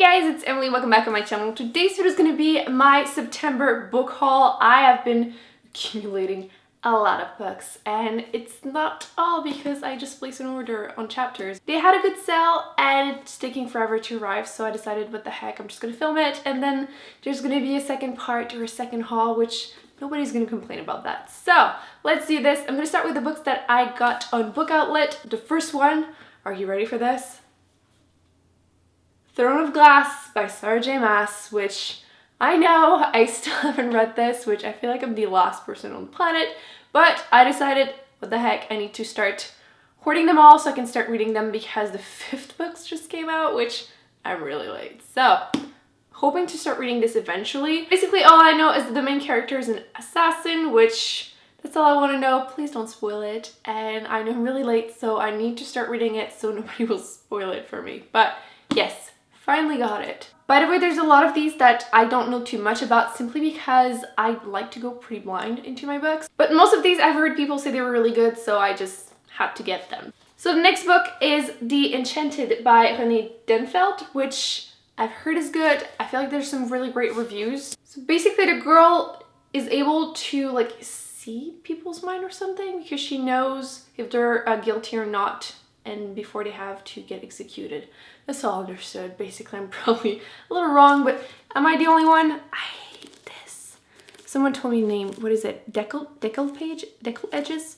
guys, it's Emily. Welcome back on my channel. Today's video is going to be my September book haul. I have been accumulating a lot of books, and it's not all because I just placed an order on chapters. They had a good sale and it's taking forever to arrive, so I decided what the heck, I'm just going to film it, and then there's going to be a second part or a second haul, which nobody's going to complain about that. So let's do this. I'm going to start with the books that I got on Book Outlet. The first one, are you ready for this? Throne of Glass by Sarah J Maas, which I know I still haven't read this, which I feel like I'm the last person on the planet, but I decided, what the heck, I need to start hoarding them all so I can start reading them because the 5th books just came out, which I'm really late. So, hoping to start reading this eventually. Basically, all I know is that the main character is an assassin, which that's all I want to know. Please don't spoil it. And I know I'm really late, so I need to start reading it so nobody will spoil it for me. But yes, finally got it. By the way, there's a lot of these that I don't know too much about simply because I like to go pretty blind into my books. But most of these I've heard people say they were really good, so I just had to get them. So the next book is The Enchanted by Renée Denfeld, which I've heard is good. I feel like there's some really great reviews. So basically the girl is able to like see people's mind or something because she knows if they're guilty or not, and before they have to get executed. That's all understood. Basically, I'm probably a little wrong, but am I the only one? I hate this. Someone told me name, what is it? Decal edges?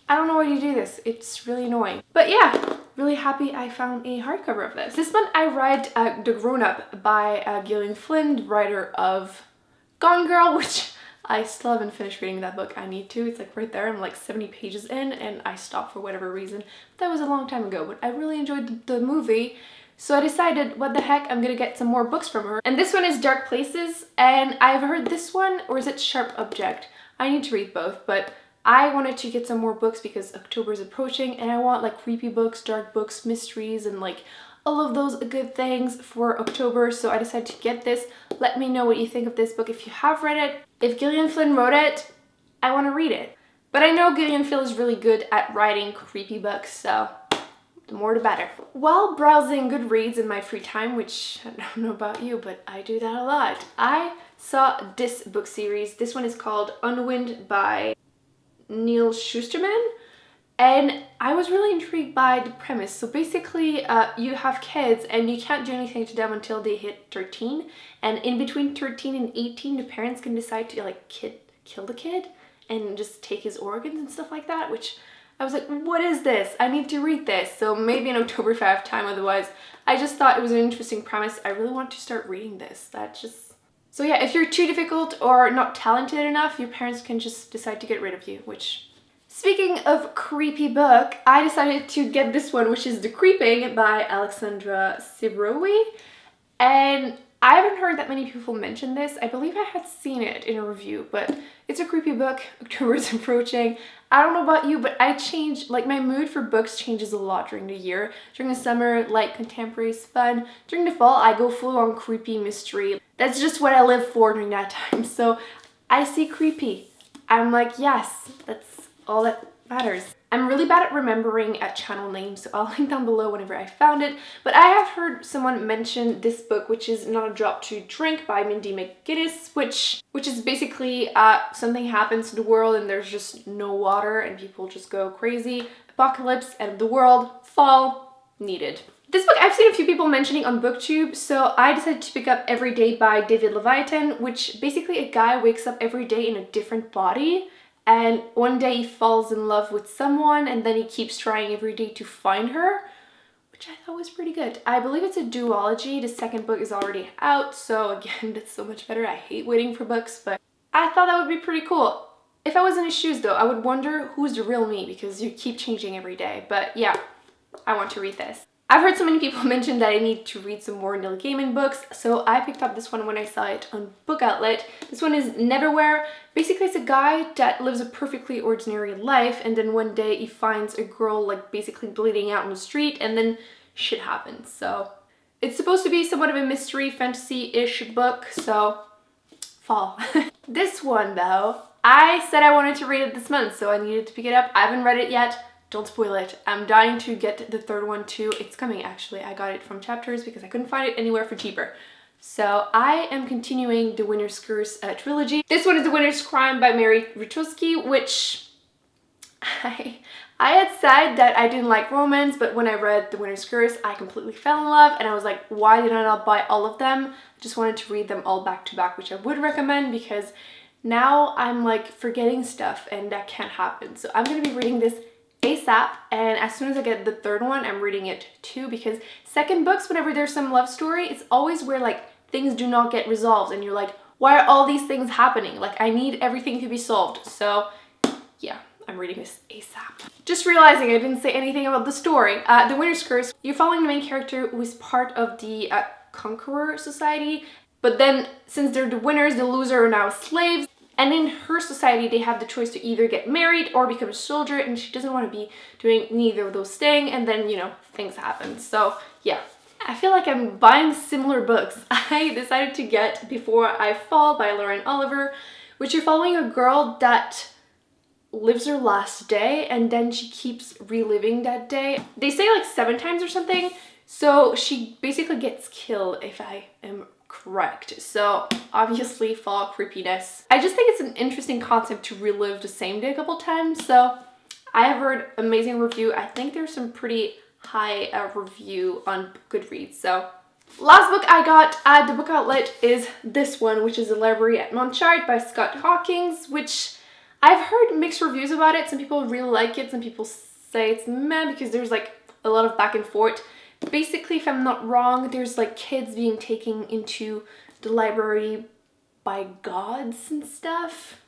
I don't know why you do this. It's really annoying. But yeah, really happy I found a hardcover of this. This one I read The Grown Up by Gillian Flynn, writer of Gone Girl, which I still haven't finished reading that book. I need to. It's like right there. I'm like 70 pages in and I stopped for whatever reason. But that was a long time ago, but I really enjoyed the movie. So I decided, what the heck, I'm gonna get some more books from her. And this one is Dark Places, and I've heard this one, or is it Sharp Object? I need to read both, but I wanted to get some more books because October is approaching and I want like creepy books, dark books, mysteries, and like all of those good things for October, so I decided to get this. Let me know what you think of this book if you have read it. If Gillian Flynn wrote it, I want to read it. But I know Gillian Flynn is really good at writing creepy books, so the more the better. While browsing Goodreads in my free time, which I don't know about you, but I do that a lot, I saw this book series. This one is called Unwind by Neil Shusterman. And I was really intrigued by the premise. So basically, you have kids and you can't do anything to them until they hit 13. And in between 13 and 18, the parents can decide to like kill the kid and just take his organs and stuff like that, which I was like, what is this? I need to read this. So maybe in October if I have time, otherwise I just thought it was an interesting premise. I really want to start reading this. So yeah, if you're too difficult or not talented enough, your parents can just decide to get rid of you, which... Speaking of creepy book, I decided to get this one, which is The Creeping by Alexandra Sibrowy. And I haven't heard that many people mention this. I believe I had seen it in a review, but it's a creepy book. October is approaching. I don't know about you, but my mood for books changes a lot during the year. During the summer, light contemporary is fun. During the fall, I go full on creepy mystery. That's just what I live for during that time. So I see creepy. I'm like, yes, that's all that matters. I'm really bad at remembering channel names, so I'll link down below whenever I found it. But I have heard someone mention this book, which is Not a Drop to Drink by Mindy McGinnis, which is basically something happens to the world and there's just no water and people just go crazy. Apocalypse, end of the world, fall, needed. This book I've seen a few people mentioning on BookTube, so I decided to pick up Every Day by David Leviathan, which basically a guy wakes up every day in a different body. And one day he falls in love with someone and then he keeps trying every day to find her, which I thought was pretty good. I believe it's a duology. The second book is already out, so again, that's so much better. I hate waiting for books, but I thought that would be pretty cool. If I was in his shoes though, I would wonder who's the real me because you keep changing every day. But yeah, I want to read this. I've heard so many people mention that I need to read some more Neil Gaiman books, so I picked up this one when I saw it on Book Outlet. This one is Neverwhere. Basically, it's a guy that lives a perfectly ordinary life, and then one day he finds a girl like basically bleeding out on the street, and then shit happens. So it's supposed to be somewhat of a mystery fantasy-ish book, so fall. This one though, I said I wanted to read it this month, so I needed to pick it up. I haven't read it yet. don't spoil it. I'm dying to get the third one too. It's coming actually. I got it from Chapters because I couldn't find it anywhere for cheaper. So I am continuing the Winter's Curse trilogy. This one is The Winter's Crime by Mary Rutulsky, which I had said that I didn't like romance, but when I read The Winter's Curse, I completely fell in love, and I was like, why did I not buy all of them? I just wanted to read them all back to back, which I would recommend because now I'm like forgetting stuff and that can't happen. So I'm going to be reading this ASAP, and as soon as I get the third one, I'm reading it too, because second books, whenever there's some love story, it's always where like things do not get resolved and you're like, why are all these things happening? Like, I need everything to be solved. So yeah, I'm reading this ASAP. Just realizing I didn't say anything about the story. The Winter's Curse, you're following the main character who is part of the Conqueror Society, but then since they're the winners, the losers are now slaves. And in her society, they have the choice to either get married or become a soldier, and she doesn't want to be doing neither of those things, and then, you know, things happen. So yeah, I feel like I'm buying similar books I decided to get Before I Fall by Lauren Oliver, which you're following a girl that lives her last day and then she keeps reliving that day. They say like 7 times or something, so she basically gets killed, if I am correct. So obviously fall creepiness. I just think it's an interesting concept to relive the same day a couple times. So I have heard amazing review. I think there's some pretty high review on Goodreads. So last book I got at the book outlet is this one, which is The Library at Munch Art by Scott Hawkins, which I've heard mixed reviews about it. Some people really like it, some people say it's meh because there's like a lot of back and forth. Basically, if I'm not wrong, there's like kids being taken into the library by gods and stuff,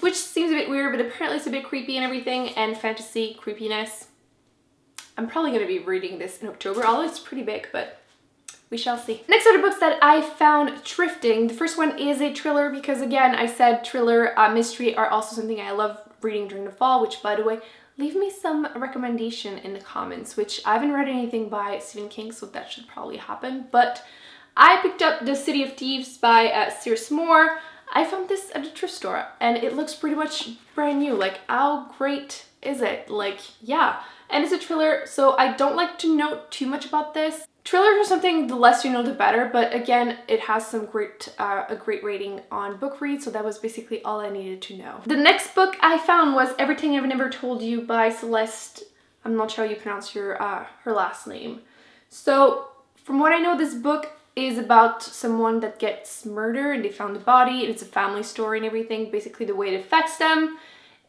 which seems a bit weird, but apparently it's a bit creepy and everything, and fantasy creepiness. I'm probably going to be reading this in October, although it's pretty big, but we shall see. Next are the books that I found thrifting. The first one is a thriller because, again, I said thriller, mystery are also something I love reading during the fall, which, by the way, leave me some recommendation in the comments, which I haven't read anything by Stephen King, so that should probably happen. But I picked up The City of Thieves by Sears Moore. I found this at the thrift store and it looks pretty much brand new. Like, how great is it? Like, yeah. And it's a thriller, so I don't like to know too much about this. Thrillers are something, the less you know the better, but again, it has some a great rating on Bookread, so that was basically all I needed to know. The next book I found was Everything I've Never Told You by Celeste. I'm not sure how you pronounce her last name. So from what I know, this book is about someone that gets murdered and they found the body. It's a family story and everything, basically the way it affects them.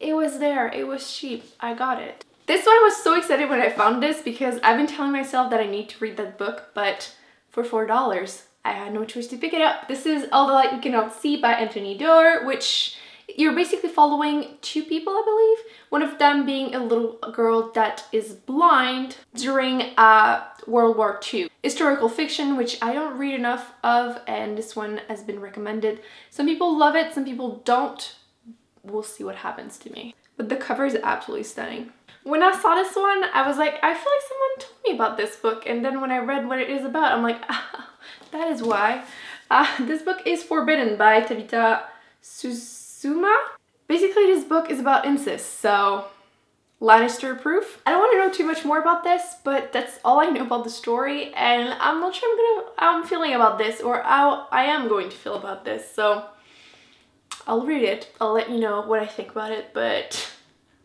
It was there, it was cheap, I got it. This one I was so excited when I found this because I've been telling myself that I need to read that book, but for $4, I had no choice to pick it up. This is All the Light We Cannot See by Anthony Doerr, which you're basically following 2 people, I believe. One of them being a little girl that is blind during World War II. Historical fiction, which I don't read enough of, and this one has been recommended. Some people love it, some people don't. We'll see what happens to me. But the cover is absolutely stunning. When I saw this one, I was like, I feel like someone told me about this book, and then when I read what it is about, I'm like, ah, that is why. This book is Forbidden by Tabitha Susuma. Basically, this book is about incest, so Lannister proof. I don't want to know too much more about this, but that's all I know about the story, and I'm not sure how I'm feeling about this or how I am going to feel about this, so I'll read it. I'll let you know what I think about it, but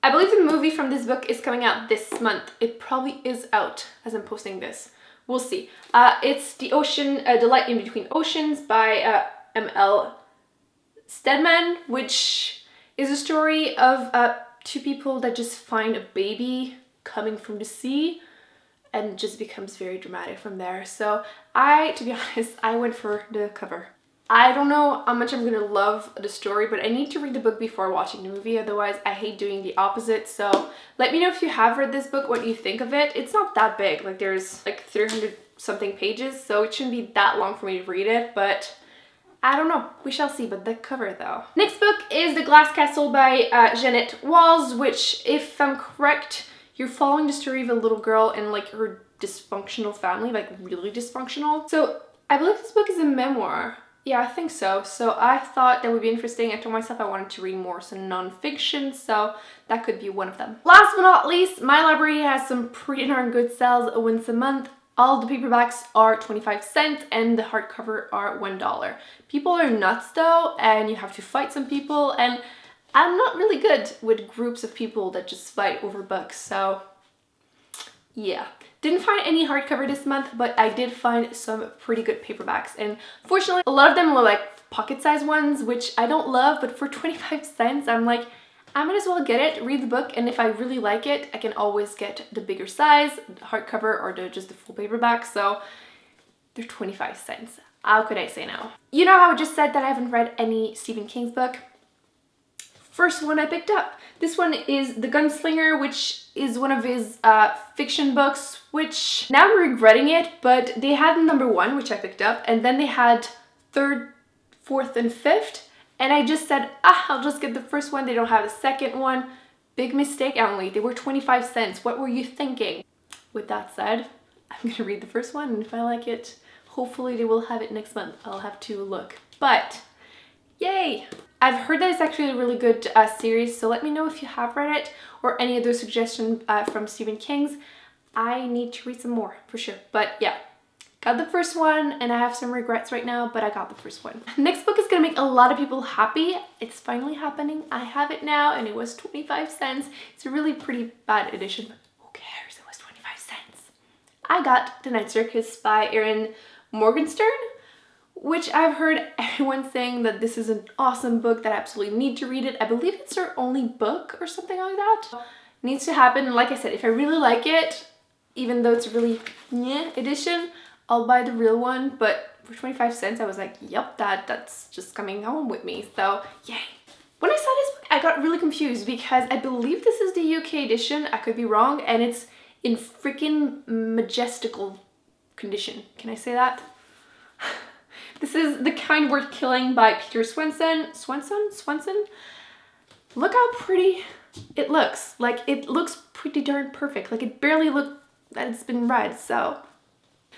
I believe the movie from this book is coming out this month. It probably is out as I'm posting this. We'll see. It's The Light in Between Oceans by M.L. Stedman, which is a story of 2 people that just find a baby coming from the sea, and it just becomes very dramatic from there. So to be honest, I went for the cover. I don't know how much I'm gonna love the story, but I need to read the book before watching the movie, otherwise I hate doing the opposite. So let me know if you have read this book, what you think of it. It's not that big, like there's like 300 something pages, so it shouldn't be that long for me to read it, but I don't know, we shall see. But the cover though. Next book is The Glass Castle by Jeanette Walls, which, if I'm correct, you're following the story of a little girl and like her dysfunctional family, like really dysfunctional. So I believe this book is a memoir. Yeah, I think so. So I thought that would be interesting. I told myself I wanted to read more some non-fiction, so that could be one of them. Last but not least, my library has some pretty darn good sales once a month. All the paperbacks are 25 cents and the hardcover are $1. People are nuts though, and you have to fight some people, and I'm not really good with groups of people that just fight over books, so yeah. Didn't find any hardcover this month, but I did find some pretty good paperbacks. And fortunately, a lot of them were like pocket-sized ones, which I don't love, but for 25 cents, I'm like, I might as well get it, read the book, and if I really like it, I can always get the bigger size, the hardcover, or just the full paperback, so they're 25 cents. How could I say no? You know how I just said that I haven't read any Stephen King's book? First one I picked up. This one is The Gunslinger, which is one of his fiction books, which now I'm regretting it, but they had number 1, which I picked up, and then they had 3rd, 4th, and 5th, and I just said, I'll just get the first one. They don't have the second one. Big mistake, Emily. They were 25 cents. What were you thinking? With that said, I'm gonna read the first one, and if I like it, hopefully they will have it next month. I'll have to look, but yay! I've heard that it's actually a really good series, so let me know if you have read it or any other suggestions from Stephen King's. I need to read some more for sure, but yeah. Got the first one, and I have some regrets right now, but I got the first one. Next book is gonna make a lot of people happy. It's finally happening. I have it now, and it was 25 cents. It's a really pretty bad edition, but who cares? It was 25 cents. I got The Night Circus by Erin Morgenstern, which I've heard everyone saying that this is an awesome book, that I absolutely need to read it. I believe it's her only book or something like that. It needs to happen. Like I said, if I really like it, even though it's a really meh edition, I'll buy the real one, but for 25 cents, I was like, yep, that's just coming home with me, so yay. When I saw this book, I got really confused because I believe this is the UK edition, I could be wrong, and it's in freaking majestical condition. Can I say that? This is The Kind Worth Killing by Peter Swenson. Swenson? Look how pretty it looks. Like, it looks pretty darn perfect. Like, it barely looked that it's been read, so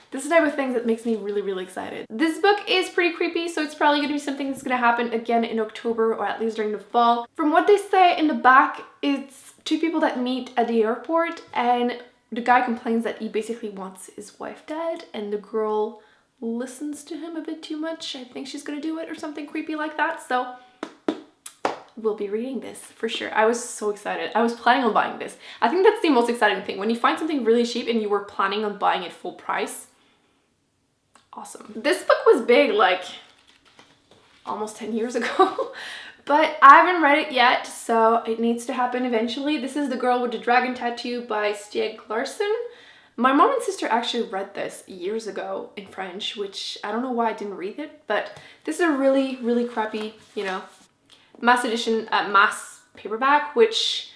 this is the type of thing that makes me really, really excited. This book is pretty creepy, so it's probably gonna be something that's gonna happen again in October, or at least during the fall. From what they say in the back, it's 2 people that meet at the airport, and the guy complains that he basically wants his wife dead, and the girl listens to him a bit too much. I think she's gonna do it or something creepy like that, so we'll be reading this for sure. I was so excited. I was planning on buying this. I think that's the most exciting thing. When you find something really cheap and you were planning on buying it full price, awesome. This book was big like almost 10 years ago, but I haven't read it yet, so it needs to happen eventually. This is The Girl with the Dragon Tattoo by Stieg Larsson. My mom and sister actually read this years ago in French, which I don't know why I didn't read it, but this is a really, really crappy, you know, mass edition, mass paperback, which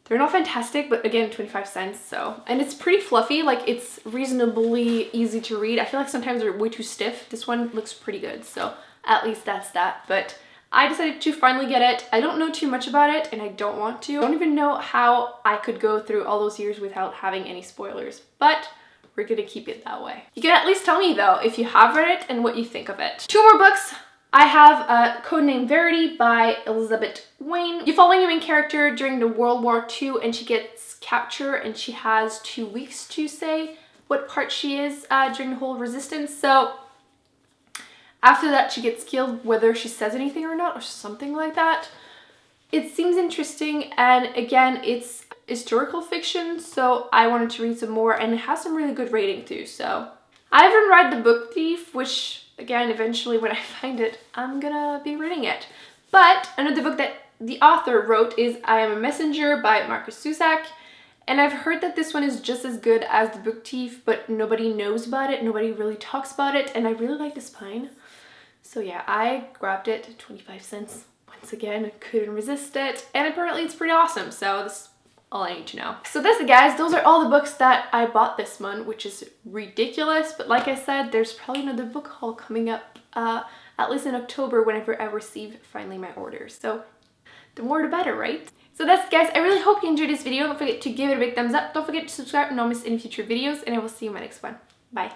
they're not fantastic, but again, 25 cents, so. And it's pretty fluffy, like it's reasonably easy to read. I feel like sometimes they're way too stiff. This one looks pretty good, so at least that's that. But I decided to finally get it. I don't know too much about it, and I don't want to. I don't even know how I could go through all those years without having any spoilers, but we're gonna keep it that way. You can at least tell me though if you have read it and what you think of it. 2 more books. I have Codename Verity by Elizabeth Wayne. You follow your main character during the World War II, and she gets captured, and she has 2 weeks to say what part she is during the whole resistance. So after that, she gets killed, whether she says anything or not, or something like that. It seems interesting, and again, it's historical fiction, so I wanted to read some more, and it has some really good rating too, so. I haven't read The Book Thief, which, again, eventually when I find it, I'm gonna be reading it. But another book that the author wrote is I Am a Messenger by Marcus Zusak, and I've heard that this one is just as good as The Book Thief, but nobody knows about it, nobody really talks about it, and I really like the spine. So yeah, I grabbed it, 25 cents. Once again, couldn't resist it, and apparently it's pretty awesome, so this is all I need to know. So that's it, guys. Those are all the books that I bought this month, which is ridiculous, but like I said, there's probably another book haul coming up, at least in October, whenever I receive finally my orders. So the more the better, right? So that's it, guys. I really hope you enjoyed this video. Don't forget to give it a big thumbs up. Don't forget to subscribe and not miss any future videos, and I will see you in my next one. Bye.